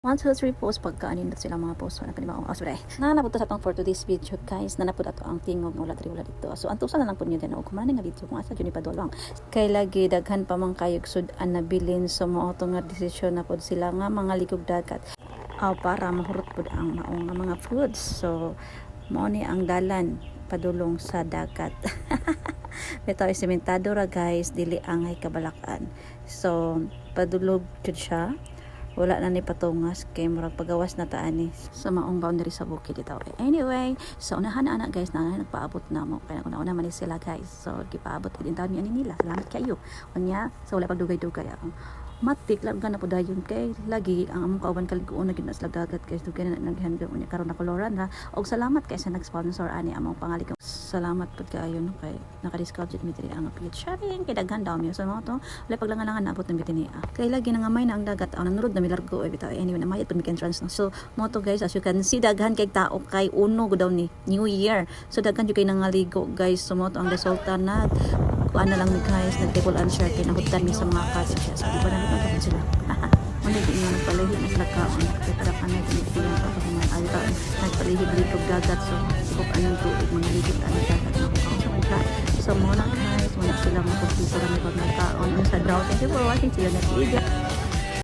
1, 2, 3 post pagkaanindot sila mga post na kanima ang asure. Na napunta sa tong for today's video guys, na napud ato ang tingog ng wala dito. So antusa na lang pud niyo din og kumana nga dito kung asa jud ni padulong. Kay lagi daghan pa man kayog sud-an na bilin so mao to nga desisyon na pud sila nga mga ligog dagat. Para mahurot pud ang maong nga mga foods. So mao ni ang dalan padulong sa dagat. Ito ay sementado ra guys, dili angay kabalakan. So padulog jud siya. Wala na ni patungas kay murag pagawas na taani sa maong boundary sa bukid dito. Anyway, so unahan na anak guys na nagpaabot na mo kaya una man sila guys. So gipaabot din taon ni nila. Salamat kayo. Unya, so wala pagdugay-dugay ang matik lang na po dayon kay lagi ang among kauban kaliguon na gid sa dagat guys dugay na naghandle unya karon na koloran ha. Og salamat kay sa nag-sponsor ani among pangalikong. Salamat pud kaayo no kay naka-discount jud mi diri ang appeal sharing kay daghan daw mi so mo to wala paglangan abot ng bitini kay lagi na nga may na ang dagat ang nurod na milargo ay bitaw anyway na mayat pud mi entrance no. So mo to guys as you can see daghan kay tao kay uno go daw ni New Year so daghan jud kay nangaligo guys so mo to ang resulta na kuan na lang ni guys nag-table and share kay nahutan mi sa mga cottages so di ba na nagpapagod sila ano di nga nagpalahi na sila kaon kay para kanay kinikilan pa sa mga alta nagpalihig-ligog dagat so sibok anong tuig mga ligid anong dagat na kukaon so mo na guys mo na sila mapupunta sa mga pagkaon sa draw. Thank you for watching. See you next video.